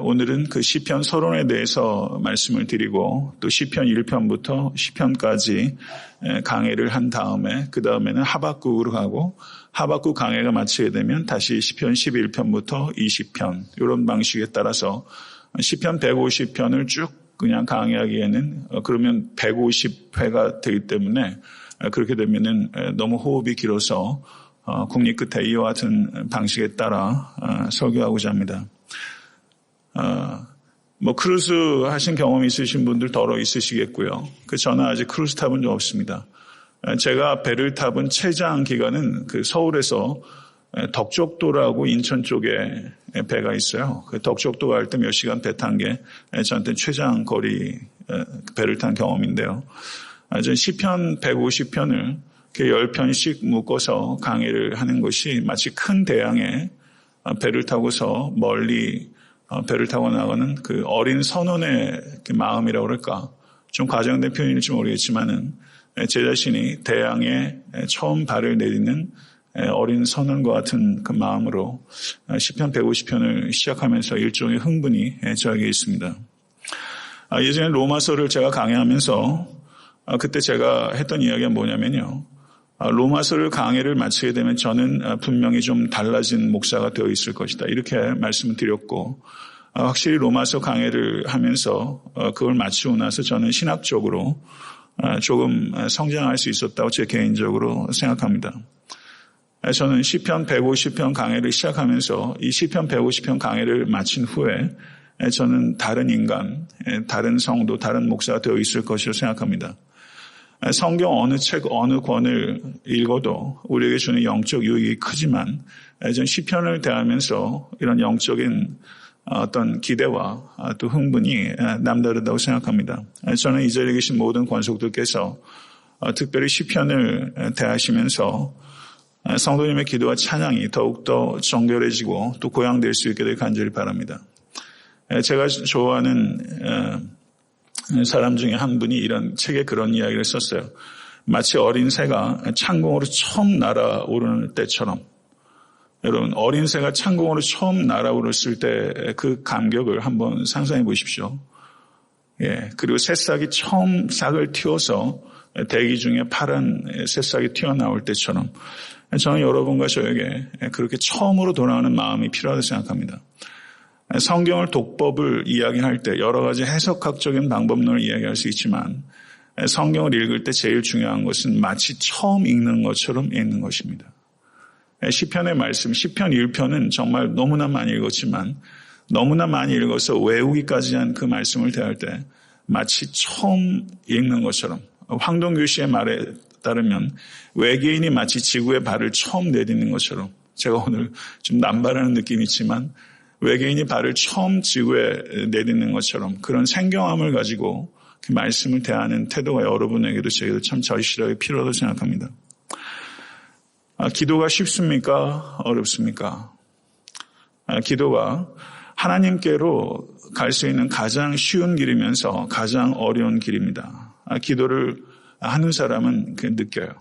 오늘은 그 시편 서론에 대해서 말씀을 드리고 또 시편 1편부터 시편까지 강해를 한 다음에 그 다음에는 하박국으로 가고 하박국 강해가 마치게 되면 다시 시편 11편부터 20편 이런 방식에 따라서 시편 150편을 쭉 그냥 강의하기에는 그러면 150회가 되기 때문에 그렇게 되면은 너무 호흡이 길어서 국립 끝에 이와 같은 방식에 따라 설교하고자 합니다. 크루즈 하신 경험이 있으신 분들 더러 있으시겠고요. 저는 아직 크루즈 타본 적 없습니다. 제가 배를 타본 최장 기간은 그 서울에서 덕적도라고 인천 쪽에 배가 있어요. 그 덕적도 갈 때 몇 시간 배 탄 게 저한테 최장 거리 배를 탄 경험인데요. 전 시편 150편을 10편씩 묶어서 강의를 하는 것이 마치 큰 대양에 배를 타고서 멀리 배를 타고 나가는 그 어린 선원의 마음이라고 그럴까. 좀 과장된 표현일지 모르겠지만은 제 자신이 대양에 처음 발을 내딛는 어린 선원과 같은 그 마음으로 시편 150편을 시작하면서 일종의 흥분이 저에게 있습니다. 예전에 로마서를 제가 강의하면서 그때 제가 했던 이야기가 뭐냐면요. 로마서를 강의를 마치게 되면 저는 분명히 좀 달라진 목사가 되어 있을 것이다. 이렇게 말씀을 드렸고 확실히 로마서 강의를 하면서 그걸 마치고 나서 저는 신학적으로 조금 성장할 수 있었다고 제 개인적으로 생각합니다. 저는 시편 150편 강의를 시작하면서 이 시편 150편 강의를 마친 후에 저는 다른 인간, 다른 성도, 다른 목사가 되어 있을 것이라고 생각합니다. 성경 어느 책, 어느 권을 읽어도 우리에게 주는 영적 유익이 크지만 전 시편을 대하면서 이런 영적인 어떤 기대와 또 흥분이 남다르다고 생각합니다. 저는 이 자리에 계신 모든 권속들께서 특별히 시편을 대하시면서 성도님의 기도와 찬양이 더욱더 정결해지고 또 고양될 수 있게 될 간절히 바랍니다. 제가 좋아하는 사람 중에 한 분이 이런 책에 그런 이야기를 썼어요. 마치 어린 새가 창공으로 처음 날아오르는 때처럼 여러분 어린 새가 창공으로 처음 날아오르실 때 그 감격을 한번 상상해 보십시오. 그리고 새싹이 처음 싹을 틔워서 대기 중에 파란 새싹이 튀어나올 때처럼 저는 여러분과 저에게 그렇게 처음으로 돌아오는 마음이 필요하다고 생각합니다. 성경을 독법을 이야기할 때 여러 가지 해석학적인 방법론을 이야기할 수 있지만 성경을 읽을 때 제일 중요한 것은 마치 처음 읽는 것처럼 읽는 것입니다. 시편의 말씀, 시편 1편은 정말 너무나 많이 읽었지만 너무나 많이 읽어서 외우기까지 한 그 말씀을 대할 때 마치 처음 읽는 것처럼 황동규 씨의 말에 따르면 외계인이 마치 지구의 발을 처음 내딛는 것처럼 제가 오늘 좀 남발하는 느낌이 있지만 외계인이 발을 처음 지구에 내딛는 것처럼 그런 생경함을 가지고 그 말씀을 대하는 태도가 여러분에게도 저에게도 참 절실하게 필요하다고 생각합니다. 기도가 쉽습니까? 어렵습니까? 기도가 하나님께로 갈 수 있는 가장 쉬운 길이면서 가장 어려운 길입니다. 기도를 하는 사람은 느껴요.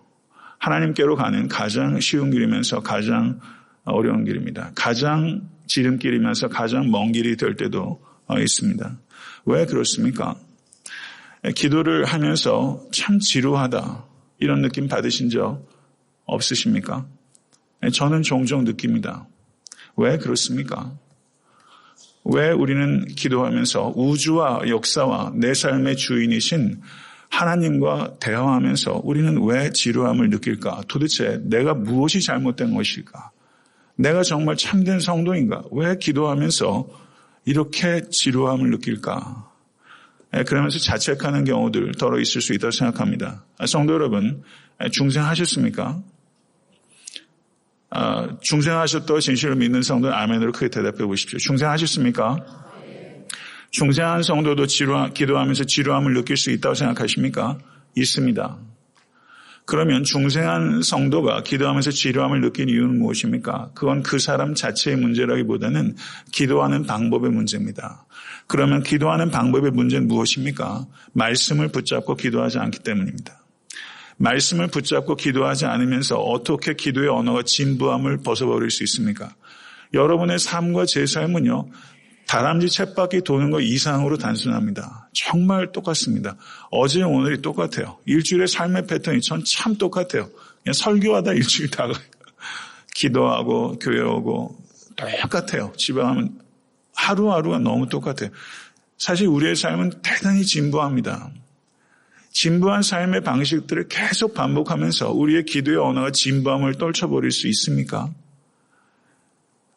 하나님께로 가는 가장 쉬운 길이면서 가장 어려운 길입니다. 가장 지름길이면서 가장 먼 길이 될 때도 있습니다. 왜 그렇습니까? 기도를 하면서 참 지루하다 이런 느낌 받으신 적 없으십니까? 저는 종종 느낍니다. 왜 그렇습니까? 왜 우리는 기도하면서 우주와 역사와 내 삶의 주인이신 하나님과 대화하면서 우리는 왜 지루함을 느낄까? 도대체 내가 무엇이 잘못된 것일까? 내가 정말 참된 성도인가? 왜 기도하면서 이렇게 지루함을 느낄까? 그러면서 자책하는 경우들 더러 있을 수 있다고 생각합니다. 성도 여러분, 중생하셨습니까? 중생하셨다고 진실을 믿는 성도는 아멘으로 크게 대답해 보십시오. 중생하셨습니까? 중생한 성도도 기도하면서 지루함을 느낄 수 있다고 생각하십니까? 있습니다. 그러면 중생한 성도가 기도하면서 지루함을 느낀 이유는 무엇입니까? 그건 그 사람 자체의 문제라기보다는 기도하는 방법의 문제입니다. 그러면 기도하는 방법의 문제는 무엇입니까? 말씀을 붙잡고 기도하지 않기 때문입니다. 말씀을 붙잡고 기도하지 않으면서 어떻게 기도의 언어가 진부함을 벗어버릴 수 있습니까? 여러분의 삶과 제 삶은요, 다람쥐 쳇바퀴 도는 것 이상으로 단순합니다. 정말 똑같습니다. 어제 오늘이 똑같아요. 일주일의 삶의 패턴이 전 참 똑같아요. 그냥 설교하다 일주일 다 가요. 기도하고 교회 오고 똑같아요. 집에 가면 하루하루가 너무 똑같아요. 사실 우리의 삶은 대단히 진부합니다. 진부한 삶의 방식들을 계속 반복하면서 우리의 기도의 언어가 진부함을 떨쳐버릴 수 있습니까?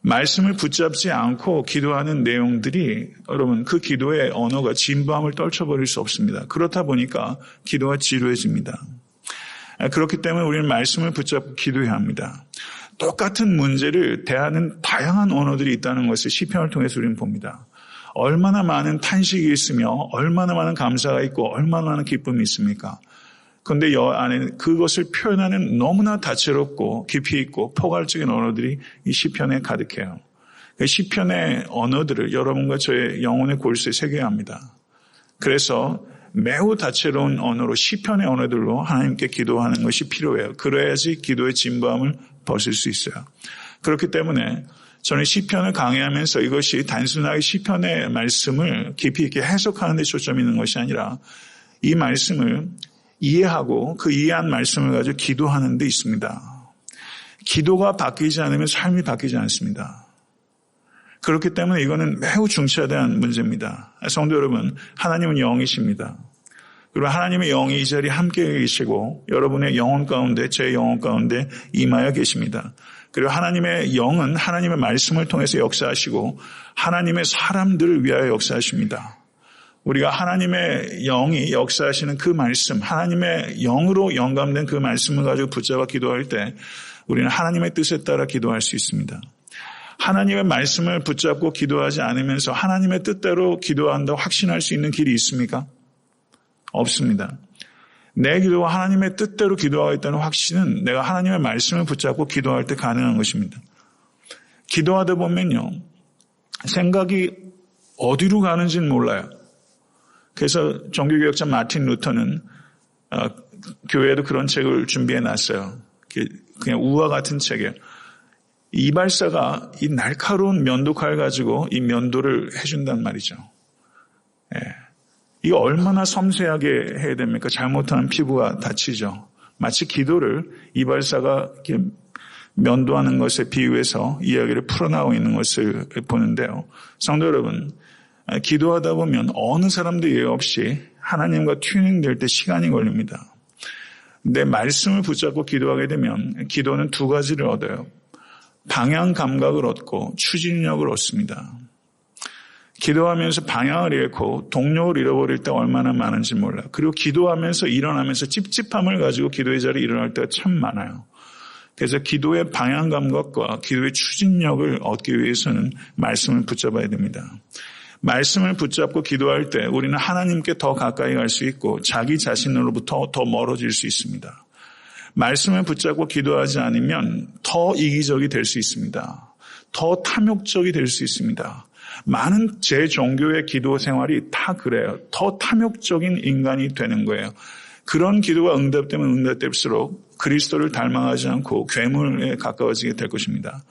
말씀을 붙잡지 않고 기도하는 내용들이 여러분 그 기도의 언어가 진부함을 떨쳐버릴 수 없습니다. 그렇다 보니까 기도가 지루해집니다. 그렇기 때문에 우리는 말씀을 붙잡고 기도해야 합니다. 똑같은 문제를 대하는 다양한 언어들이 있다는 것을 시편을 통해서 우리는 봅니다. 얼마나 많은 탄식이 있으며 얼마나 많은 감사가 있고 얼마나 많은 기쁨이 있습니까? 그런데 여 안에 그것을 표현하는 너무나 다채롭고 깊이 있고 포괄적인 언어들이 이 시편에 가득해요. 시편의 언어들을 여러분과 저의 영혼의 골수에 새겨야 합니다. 그래서 매우 다채로운 언어로 시편의 언어들로 하나님께 기도하는 것이 필요해요. 그래야지 기도의 진부함을 벗을 수 있어요. 그렇기 때문에 저는 시편을 강의하면서 이것이 단순하게 시편의 말씀을 깊이 있게 해석하는 데 초점이 있는 것이 아니라 이 말씀을 이해하고 그 이해한 말씀을 가지고 기도하는 데 있습니다. 기도가 바뀌지 않으면 삶이 바뀌지 않습니다. 그렇기 때문에 이거는 매우 중차대한 문제입니다. 성도 여러분, 하나님은 영이십니다. 그리고 하나님의 영이 이 자리에 함께 계시고 여러분의 영혼 가운데, 제 영혼 가운데 임하여 계십니다. 그리고 하나님의 영은 하나님의 말씀을 통해서 역사하시고 하나님의 사람들을 위하여 역사하십니다. 우리가 하나님의 영이 역사하시는 그 말씀, 하나님의 영으로 영감된 그 말씀을 가지고 붙잡아 기도할 때 우리는 하나님의 뜻에 따라 기도할 수 있습니다. 하나님의 말씀을 붙잡고 기도하지 않으면서 하나님의 뜻대로 기도한다고 확신할 수 있는 길이 있습니까? 없습니다. 내 기도가 하나님의 뜻대로 기도하겠다는 확신은 내가 하나님의 말씀을 붙잡고 기도할 때 가능한 것입니다. 기도하다 보면요, 생각이 어디로 가는지는 몰라요. 그래서 종교개혁자 마틴 루터는 교회에도 그런 책을 준비해 놨어요. 그냥 우화 같은 책이에요. 이발사가 이 날카로운 면도칼 가지고 이 면도를 해준단 말이죠. 예. 이거 얼마나 섬세하게 해야 됩니까? 잘못하면 피부가 다치죠. 마치 기도를 이발사가 이렇게 면도하는 것에 비유해서 이야기를 풀어나오고 있는 것을 보는데요. 성도 여러분, 기도하다 보면 어느 사람도 예외 없이 하나님과 튜닝될 때 시간이 걸립니다. 내 말씀을 붙잡고 기도하게 되면 기도는 두 가지를 얻어요. 방향 감각을 얻고 추진력을 얻습니다. 기도하면서 방향을 잃고 동력을 잃어버릴 때 얼마나 많은지 몰라요. 그리고 기도하면서 일어나면서 찝찝함을 가지고 기도의 자리에 일어날 때가 참 많아요. 그래서 기도의 방향 감각과 기도의 추진력을 얻기 위해서는 말씀을 붙잡아야 됩니다. 말씀을 붙잡고 기도할 때 우리는 하나님께 더 가까이 갈 수 있고 자기 자신으로부터 더 멀어질 수 있습니다. 말씀을 붙잡고 기도하지 않으면 더 이기적이 될 수 있습니다. 더 탐욕적이 될 수 있습니다. 많은 제 종교의 기도 생활이 다 그래요. 더 탐욕적인 인간이 되는 거예요. 그런 기도가 응답되면 응답될수록 그리스도를 닮아가지 않고 괴물에 가까워지게 될 것입니다.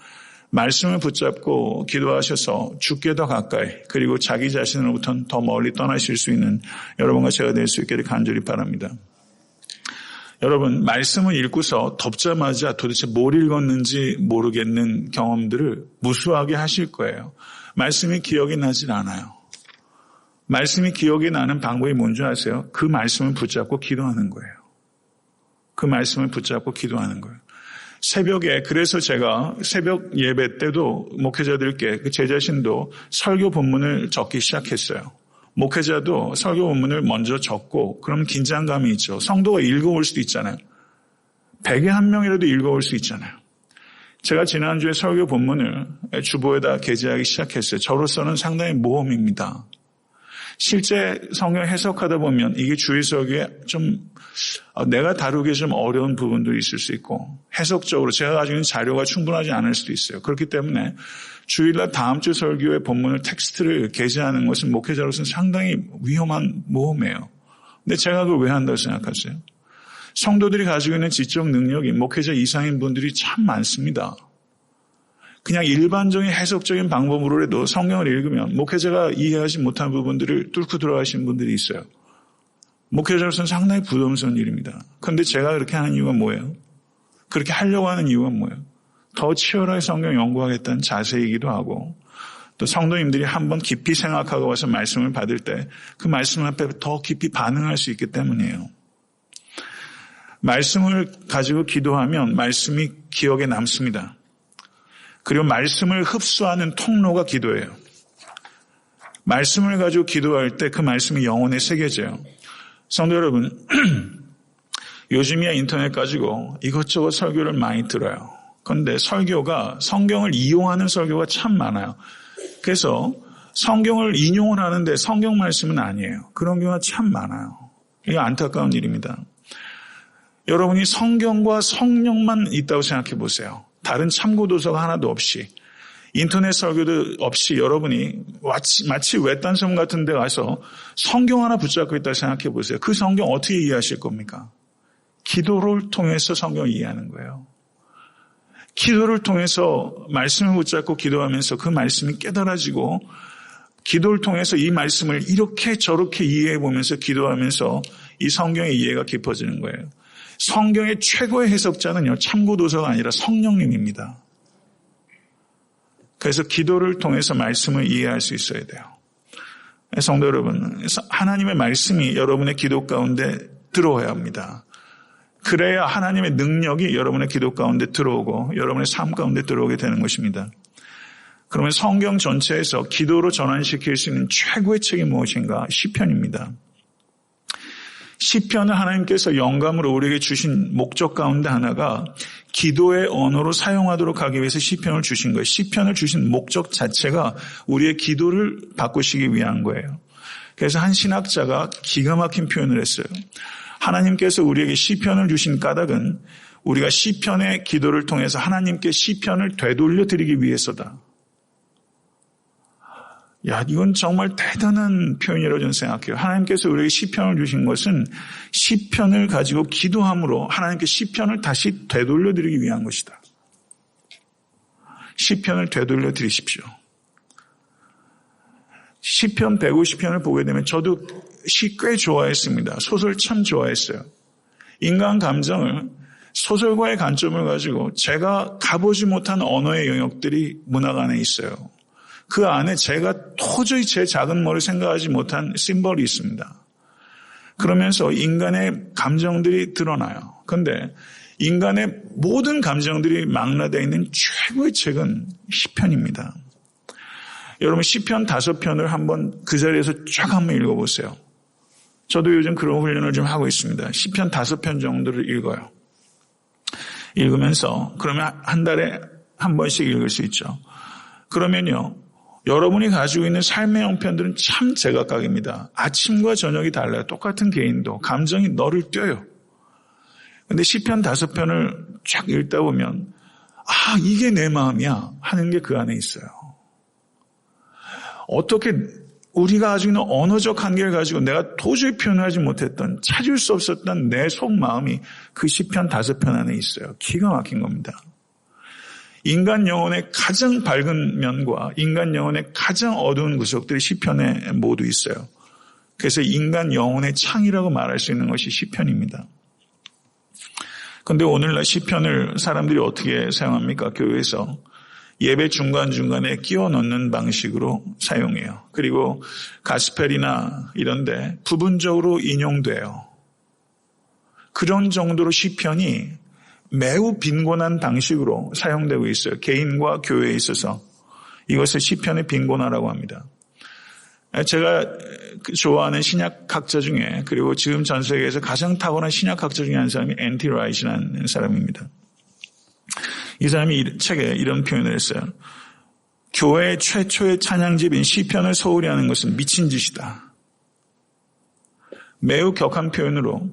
말씀을 붙잡고 기도하셔서 주께 더 가까이 그리고 자기 자신으로부터는 더 멀리 떠나실 수 있는 여러분과 제가 될 수 있기를 간절히 바랍니다. 여러분, 말씀을 읽고서 덮자마자 도대체 뭘 읽었는지 모르겠는 경험들을 무수하게 하실 거예요. 말씀이 기억이 나질 않아요. 말씀이 기억이 나는 방법이 뭔지 아세요? 그 말씀을 붙잡고 기도하는 거예요. 그 말씀을 붙잡고 기도하는 거예요. 새벽에, 그래서 제가 새벽 예배 때도 목회자들께 제 자신도 설교 본문을 적기 시작했어요. 목회자도 설교 본문을 먼저 적고 그럼 긴장감이 있죠. 성도가 읽어올 수도 있잖아요. 100에 1명이라도 읽어올 수 있잖아요. 제가 지난주에 설교 본문을 주보에다 게재하기 시작했어요. 저로서는 상당히 모험입니다. 실제 성경 해석하다 보면 이게 주일 설교에 좀 내가 다루기 좀 어려운 부분도 있을 수 있고 해석적으로 제가 가지고 있는 자료가 충분하지 않을 수도 있어요. 그렇기 때문에 주일날 다음 주 설교의 본문을 텍스트를 게재하는 것은 목회자로서는 상당히 위험한 모험이에요. 근데 제가 그걸 왜 한다고 생각하세요? 성도들이 가지고 있는 지적 능력이 목회자 이상인 분들이 참 많습니다. 그냥 일반적인 해석적인 방법으로라도 성경을 읽으면 목회자가 이해하지 못한 부분들을 뚫고 들어가시는 분들이 있어요. 목회자로서는 상당히 부담스러운 일입니다. 그런데 제가 그렇게 하는 이유가 뭐예요? 그렇게 하려고 하는 이유가 뭐예요? 더 치열하게 성경 연구하겠다는 자세이기도 하고 또 성도님들이 한번 깊이 생각하고 와서 말씀을 받을 때 그 말씀 앞에 더 깊이 반응할 수 있기 때문이에요. 말씀을 가지고 기도하면 말씀이 기억에 남습니다. 그리고 말씀을 흡수하는 통로가 기도예요. 말씀을 가지고 기도할 때 그 말씀이 영혼에 새겨져요. 성도 여러분, 요즘이야 인터넷 가지고 이것저것 설교를 많이 들어요. 그런데 설교가 성경을 이용하는 설교가 참 많아요. 그래서 성경을 인용을 하는데 성경 말씀은 아니에요. 그런 경우가 참 많아요. 이게 안타까운 일입니다. 여러분이 성경과 성령만 있다고 생각해 보세요. 다른 참고도서가 하나도 없이 인터넷 설교도 없이 여러분이 마치 외딴 섬 같은 데 가서 성경 하나 붙잡고 있다고 생각해 보세요. 그 성경 어떻게 이해하실 겁니까? 기도를 통해서 성경을 이해하는 거예요. 기도를 통해서 말씀을 붙잡고 기도하면서 그 말씀이 깨달아지고 기도를 통해서 이 말씀을 이렇게 저렇게 이해해 보면서 기도하면서 이 성경의 이해가 깊어지는 거예요. 성경의 최고의 해석자는요, 참고도서가 아니라 성령님입니다. 그래서 기도를 통해서 말씀을 이해할 수 있어야 돼요. 성도 여러분, 하나님의 말씀이 여러분의 기도 가운데 들어와야 합니다. 그래야 하나님의 능력이 여러분의 기도 가운데 들어오고 여러분의 삶 가운데 들어오게 되는 것입니다. 그러면 성경 전체에서 기도로 전환시킬 수 있는 최고의 책이 무엇인가? 시편입니다. 시편을 하나님께서 영감으로 우리에게 주신 목적 가운데 하나가 기도의 언어로 사용하도록 하기 위해서 시편을 주신 거예요. 시편을 주신 목적 자체가 우리의 기도를 바꾸시기 위한 거예요. 그래서 한 신학자가 기가 막힌 표현을 했어요. 하나님께서 우리에게 시편을 주신 까닭은 우리가 시편의 기도를 통해서 하나님께 시편을 되돌려 드리기 위해서다. 야, 이건 정말 대단한 표현이라고 저는 생각해요. 하나님께서 우리에게 시편을 주신 것은 시편을 가지고 기도함으로 하나님께 시편을 다시 되돌려 드리기 위한 것이다. 시편을 되돌려 드리십시오. 시편 150편을 보게 되면 저도 시 꽤 좋아했습니다. 소설 참 좋아했어요. 인간 감정을 소설과의 관점을 가지고 제가 가보지 못한 언어의 영역들이 문학 안에 있어요. 그 안에 제가 도저히 제 작은 머리 생각하지 못한 심벌이 있습니다. 그러면서 인간의 감정들이 드러나요. 그런데 인간의 모든 감정들이 망라되어 있는 최고의 책은 시편입니다. 여러분 시편 5편을 한번 그 자리에서 쫙 한번 읽어보세요. 저도 요즘 그런 훈련을 좀 하고 있습니다. 시편 5편 정도를 읽어요. 읽으면서 그러면 한 달에 한 번씩 읽을 수 있죠. 그러면요. 여러분이 가지고 있는 삶의 형편들은 참 제각각입니다. 아침과 저녁이 달라요. 똑같은 개인도 감정이 너를 뛰어요. 그런데 시편 5편을 쫙 읽다 보면 아 이게 내 마음이야 하는 게 그 안에 있어요. 어떻게 우리가 가지고 있는 언어적 한계를 가지고 내가 도저히 표현하지 못했던 찾을 수 없었던 내 속마음이 그 시편 5편 안에 있어요. 기가 막힌 겁니다. 인간 영혼의 가장 밝은 면과 인간 영혼의 가장 어두운 구석들이 시편에 모두 있어요. 그래서 인간 영혼의 창이라고 말할 수 있는 것이 시편입니다. 그런데 오늘날 시편을 사람들이 어떻게 사용합니까? 교회에서 예배 중간중간에 끼워 넣는 방식으로 사용해요. 그리고 가스펠이나 이런 데 부분적으로 인용돼요. 그런 정도로 시편이 매우 빈곤한 방식으로 사용되고 있어요. 개인과 교회에 있어서 이것을 시편의 빈곤화라고 합니다. 제가 좋아하는 신약학자 중에 그리고 지금 전 세계에서 가장 탁월한 신약학자 중에 한 사람이 N.T. 라이트라는 사람입니다. 이 사람이 책에 이런 표현을 했어요. 교회의 최초의 찬양집인 시편을 소홀히 하는 것은 미친 짓이다. 매우 격한 표현으로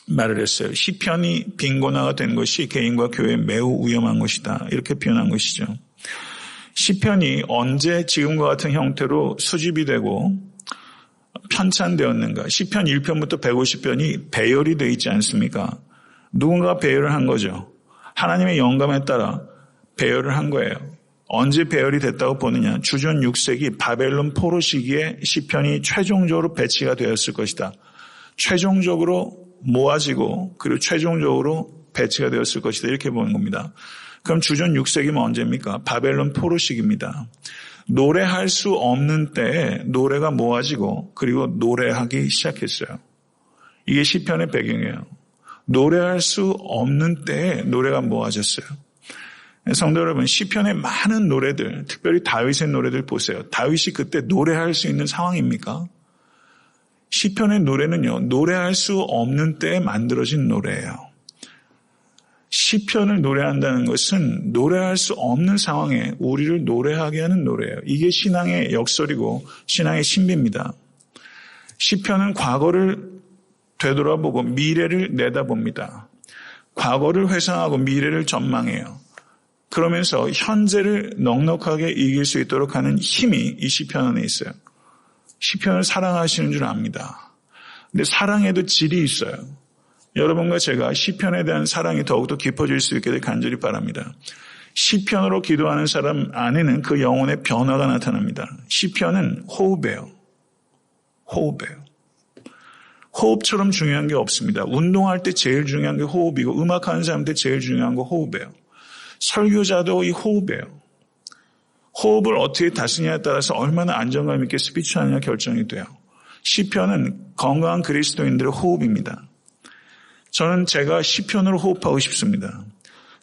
말을 했어요. 시편이 빈곤화가 된 것이 개인과 교회에 매우 위험한 것이다. 이렇게 표현한 것이죠. 시편이 언제 지금과 같은 형태로 수집이 되고 편찬되었는가. 시편 1편부터 150편이 배열이 되어 있지 않습니까? 누군가 배열을 한 거죠. 하나님의 영감에 따라 배열을 한 거예요. 언제 배열이 됐다고 보느냐? 주전 6세기 바벨론 포로 시기에 시편이 최종적으로 배치가 되었을 것이다. 최종적으로 모아지고 그리고 최종적으로 배치가 되었을 것이다. 이렇게 보는 겁니다. 그럼 주전 6세기면 언제입니까? 바벨론 포로 시기입니다. 노래할 수 없는 때에 노래가 모아지고 그리고 노래하기 시작했어요. 이게 시편의 배경이에요. 노래할 수 없는 때에 노래가 모아졌어요. 성도 여러분, 시편의 많은 노래들, 특별히 다윗의 노래들 보세요. 다윗이 그때 노래할 수 있는 상황입니까? 시편의 노래는요, 노래할 수 없는 때에 만들어진 노래예요. 시편을 노래한다는 것은 노래할 수 없는 상황에 우리를 노래하게 하는 노래예요. 이게 신앙의 역설이고 신앙의 신비입니다. 시편은 과거를 되돌아보고 미래를 내다봅니다. 과거를 회상하고 미래를 전망해요. 그러면서 현재를 넉넉하게 이길 수 있도록 하는 힘이 이 시편 안에 있어요. 시편을 사랑하시는 줄 압니다. 근데 사랑에도 질이 있어요. 여러분과 제가 시편에 대한 사랑이 더욱더 깊어질 수 있게 간절히 바랍니다. 시편으로 기도하는 사람 안에는 그 영혼의 변화가 나타납니다. 시편은 호흡이에요. 호흡이에요. 호흡처럼 중요한 게 없습니다. 운동할 때 제일 중요한 게 호흡이고 음악하는 사람한테 제일 중요한 거 호흡이에요. 설교자도 이 호흡이에요. 호흡을 어떻게 다스리냐에 따라서 얼마나 안정감 있게 스피치하느냐 결정이 돼요. 시편은 건강한 그리스도인들의 호흡입니다. 저는 제가 시편으로 호흡하고 싶습니다.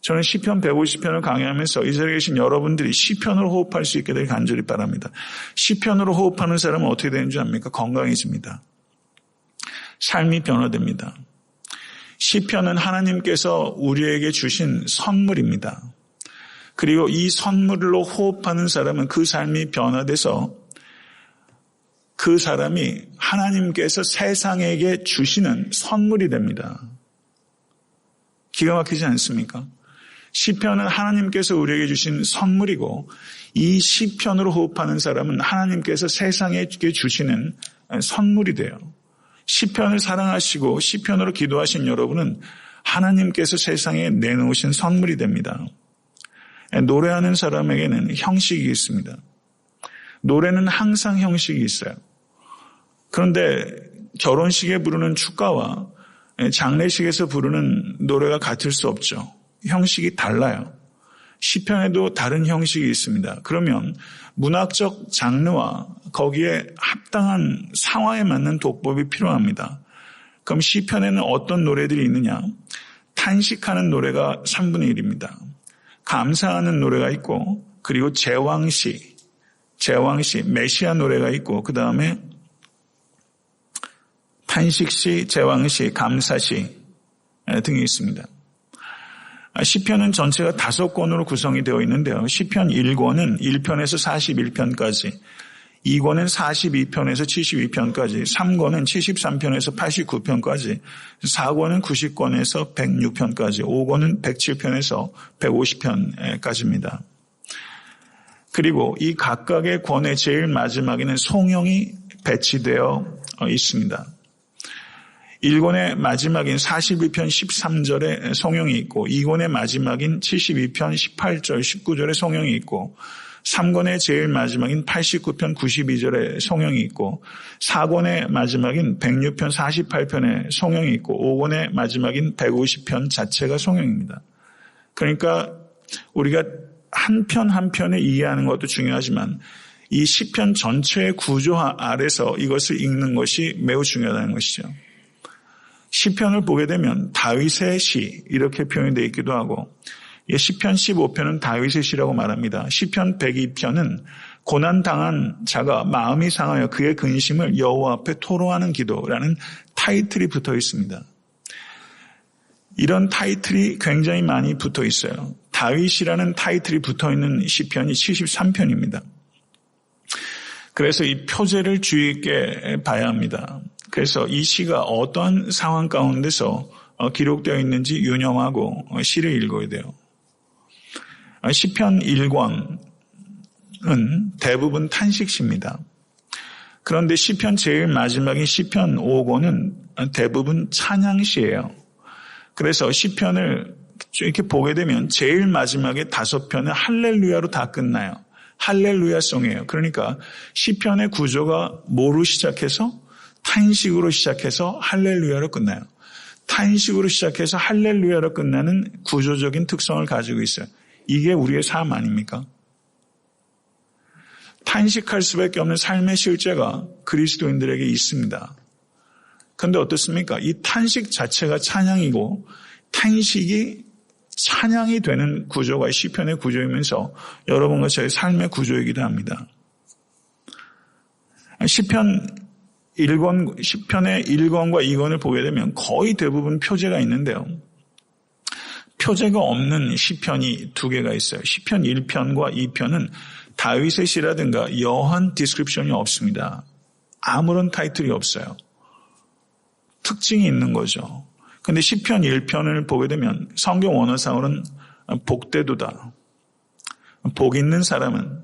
저는 시편 150편을 강의하면서 이 자리에 계신 여러분들이 시편으로 호흡할 수 있게 되길 간절히 바랍니다. 시편으로 호흡하는 사람은 어떻게 되는지 압니까? 건강해집니다. 삶이 변화됩니다. 시편은 하나님께서 우리에게 주신 선물입니다. 그리고 이 선물로 호흡하는 사람은 그 삶이 변화돼서 그 사람이 하나님께서 세상에게 주시는 선물이 됩니다. 기가 막히지 않습니까? 시편은 하나님께서 우리에게 주신 선물이고 이 시편으로 호흡하는 사람은 하나님께서 세상에게 주시는 선물이 돼요. 시편을 사랑하시고 시편으로 기도하신 여러분은 하나님께서 세상에 내놓으신 선물이 됩니다. 노래하는 사람에게는 형식이 있습니다. 노래는 항상 형식이 있어요. 그런데 결혼식에 부르는 축가와 장례식에서 부르는 노래가 같을 수 없죠. 형식이 달라요. 시편에도 다른 형식이 있습니다. 그러면 문학적 장르와 거기에 합당한 상황에 맞는 독법이 필요합니다. 그럼 시편에는 어떤 노래들이 있느냐? 탄식하는 노래가 3분의 1입니다. 감사하는 노래가 있고 그리고 제왕시, 메시아 노래가 있고 그 다음에 탄식시, 제왕시, 감사시 등이 있습니다. 시편은 전체가 5권으로 구성이 되어 있는데요. 시편 1권은 1편에서 41편까지, 2권은 42편에서 72편까지, 3권은 73편에서 89편까지, 4권은 90권에서 106편까지, 5권은 107편에서 150편까지입니다. 그리고 이 각각의 권의 제일 마지막에는 송영이 배치되어 있습니다. 1권의 마지막인 41편 13절에 송영이 있고 2권의 마지막인 72편 18절 19절에 송영이 있고 3권의 제일 마지막인 89편 92절에 송영이 있고 4권의 마지막인 106편 48편에 송영이 있고 5권의 마지막인 150편 자체가 송영입니다. 그러니까 우리가 한 편 한 편을 이해하는 것도 중요하지만 이 시편 전체의 구조 아래서 이것을 읽는 것이 매우 중요하다는 것이죠. 시편을 보게 되면 다윗의 시 이렇게 표현이 되어 있기도 하고 시편 15편은 다윗의 시라고 말합니다. 시편 102편은 고난당한 자가 마음이 상하여 그의 근심을 여호와 앞에 토로하는 기도라는 타이틀이 붙어 있습니다. 이런 타이틀이 굉장히 많이 붙어 있어요. 다윗이라는 타이틀이 붙어 있는 시편이 73편입니다. 그래서 이 표제를 주의 있게 봐야 합니다. 그래서 이 시가 어떠한 상황 가운데서 기록되어 있는지 유념하고 시를 읽어야 돼요. 시편 1권은 대부분 탄식시입니다. 그런데 시편 제일 마지막인 시편 5권은 대부분 찬양시예요. 그래서 시편을 이렇게 보게 되면 제일 마지막에 5편은 할렐루야로 다 끝나요. 할렐루야송이에요. 그러니까 시편의 구조가 뭐로 시작해서 탄식으로 시작해서 할렐루야로 끝나요. 탄식으로 시작해서 할렐루야로 끝나는 구조적인 특성을 가지고 있어요. 이게 우리의 삶 아닙니까? 탄식할 수밖에 없는 삶의 실제가 그리스도인들에게 있습니다. 그런데 어떻습니까? 이 탄식 자체가 찬양이고 탄식이 찬양이 되는 구조가 시편의 구조이면서 여러분과 저의 삶의 구조이기도 합니다. 시편의 1권과 2권을 보게 되면 거의 대부분 표제가 있는데요. 표제가 없는 시편이 2개가 있어요. 시편 1편과 2편은 다윗의 시라든가 여한 디스크립션이 없습니다. 아무런 타이틀이 없어요. 특징이 있는 거죠. 그런데 시편 1편을 보게 되면 성경 원어상으로는 복되도다. 복 있는 사람은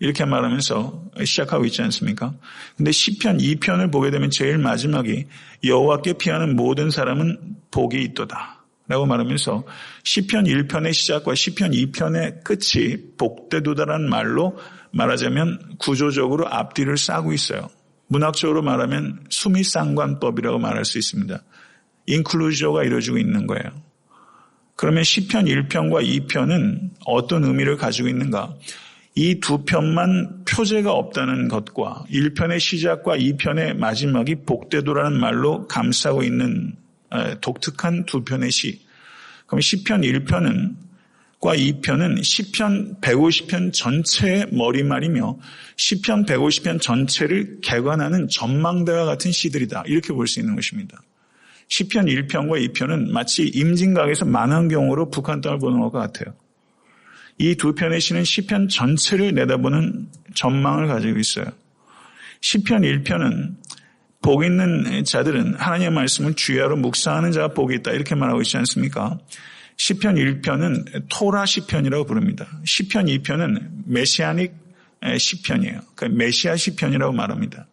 이렇게 말하면서 시작하고 있지 않습니까? 그런데 시편 2편을 보게 되면 제일 마지막이 여호와께 피하는 모든 사람은 복이 있도다 라고 말하면서 시편 1편의 시작과 시편 2편의 끝이 복되도다라는 말로 말하자면 구조적으로 앞뒤를 싸고 있어요. 문학적으로 말하면 수미상관법이라고 말할 수 있습니다. 인클루저가 이루어지고 있는 거예요. 그러면 시편 1편과 2편은 어떤 의미를 가지고 있는가? 이 2편만 표제가 없다는 것과 1편의 시작과 2편의 마지막이 복되도라는 말로 감싸고 있는 독특한 2편의 시. 그럼 시편 1편과 2편은 시편 150편 전체의 머리말이며 시편 150편 전체를 개관하는 전망대와 같은 시들이다. 이렇게 볼 수 있는 것입니다. 시편 1편과 2편은 마치 임진각에서 만환경으로 북한 땅을 보는 것과 같아요. 이 2편의 시는 시편 전체를 내다보는 전망을 가지고 있어요. 시편 1편은 복 있는 자들은 하나님의 말씀을 주야로 묵상하는 자가 복이 있다 이렇게 말하고 있지 않습니까? 시편 1편은 토라 시편이라고 부릅니다. 시편 2편은 메시아닉 시편이에요. 그러니까 메시아 시편이라고 말합니다.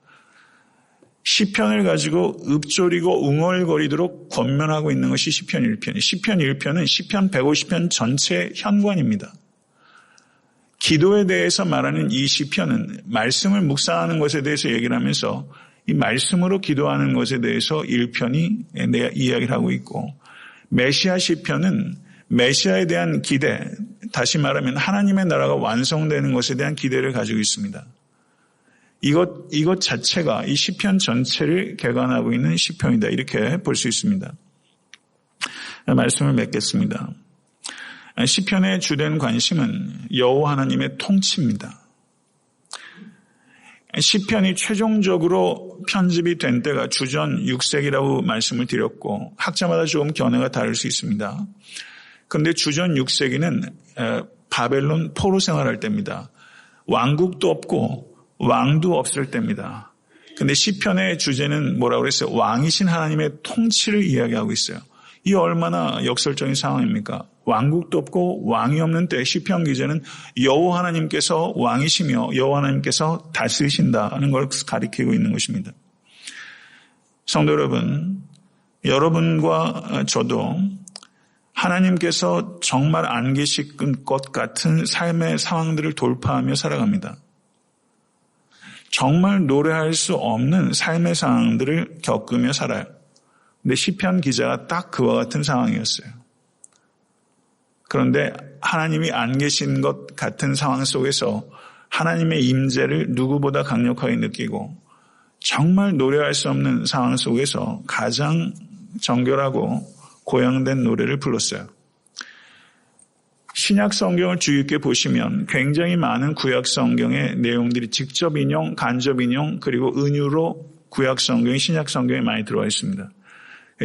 시편을 가지고 읊조리고 웅얼거리도록 권면하고 있는 것이 시편 1편이에요. 시편 1편은 시편 150편 전체의 현관입니다. 기도에 대해서 말하는 이 시편은 말씀을 묵상하는 것에 대해서 얘기를 하면서 이 말씀으로 기도하는 것에 대해서 1편이 이야기를 하고 있고 메시아 시편은 메시아에 대한 기대, 다시 말하면 하나님의 나라가 완성되는 것에 대한 기대를 가지고 있습니다. 이것 자체가 이 시편 전체를 개관하고 있는 시편이다 이렇게 볼 수 있습니다. 말씀을 맺겠습니다. 시편의 주된 관심은 여호와 하나님의 통치입니다. 시편이 최종적으로 편집이 된 때가 주전 6세기라고 말씀을 드렸고 학자마다 조금 견해가 다를 수 있습니다. 그런데 주전 6세기는 바벨론 포로 생활할 때입니다. 왕국도 없고 왕도 없을 때입니다. 그런데 시편의 주제는 뭐라고 그랬어요? 왕이신 하나님의 통치를 이야기하고 있어요. 이 얼마나 역설적인 상황입니까? 왕국도 없고 왕이 없는 때 시편 기자는 여호와 하나님께서 왕이시며 여호와 하나님께서 다스리신다는 걸 가리키고 있는 것입니다. 성도 여러분, 여러분과 저도 하나님께서 정말 안 계실 것 같은 삶의 상황들을 돌파하며 살아갑니다. 정말 노래할 수 없는 삶의 상황들을 겪으며 살아요. 근데 시편 기자가 딱 그와 같은 상황이었어요. 그런데 하나님이 안 계신 것 같은 상황 속에서 하나님의 임재를 누구보다 강력하게 느끼고 정말 노래할 수 없는 상황 속에서 가장 정결하고 고양된 노래를 불렀어요. 신약 성경을 주의 깊게 보시면 굉장히 많은 구약 성경의 내용들이 직접 인용, 간접 인용, 그리고 은유로 구약 성경이 신약 성경에 많이 들어와 있습니다.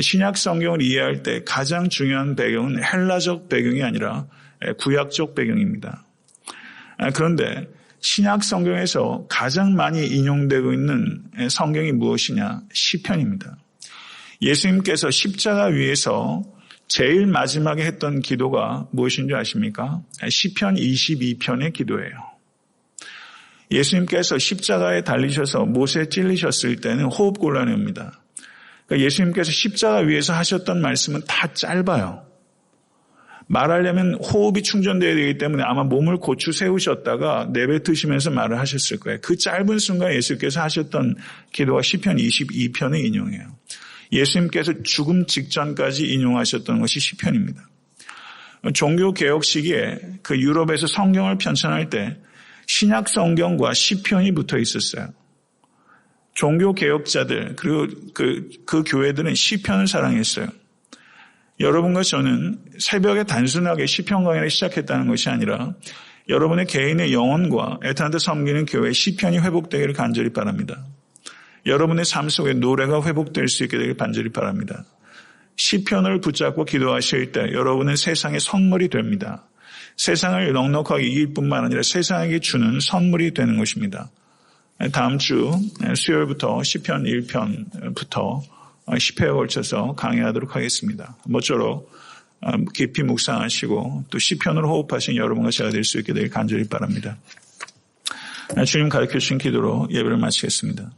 신약 성경을 이해할 때 가장 중요한 배경은 헬라적 배경이 아니라 구약적 배경입니다. 그런데 신약 성경에서 가장 많이 인용되고 있는 성경이 무엇이냐? 시편입니다. 예수님께서 십자가 위에서 제일 마지막에 했던 기도가 무엇인지 아십니까? 시편 22편의 기도예요. 예수님께서 십자가에 달리셔서 못에 찔리셨을 때는 호흡곤란이 옵니다. 그러니까 예수님께서 십자가 위에서 하셨던 말씀은 다 짧아요. 말하려면 호흡이 충전되어야 되기 때문에 아마 몸을 고추 세우셨다가 내뱉으시면서 말을 하셨을 거예요. 그 짧은 순간 예수께서 하셨던 기도가 시편 22편의 인용이에요. 예수님께서 죽음 직전까지 인용하셨던 것이 시편입니다. 종교개혁 시기에 그 유럽에서 성경을 편찬할 때 신약 성경과 시편이 붙어 있었어요. 종교개혁자들 그리고 그 교회들은 시편을 사랑했어요. 여러분과 저는 새벽에 단순하게 시편 강의를 시작했다는 것이 아니라 여러분의 개인의 영혼과 애타한테 섬기는 교회의 시편이 회복되기를 간절히 바랍니다. 여러분의 삶 속에 노래가 회복될 수 있게 되길 간절히 바랍니다. 시편을 붙잡고 기도하실 때 여러분은 세상의 선물이 됩니다. 세상을 넉넉하게 이길 뿐만 아니라 세상에게 주는 선물이 되는 것입니다. 다음 주 수요일부터 시편 1편부터 10회에 걸쳐서 강의하도록 하겠습니다. 모쪼록 깊이 묵상하시고 또 시편으로 호흡하신 여러분과 제가 될 수 있게 되길 간절히 바랍니다. 주님 가르쳐 주신 기도로 예배를 마치겠습니다.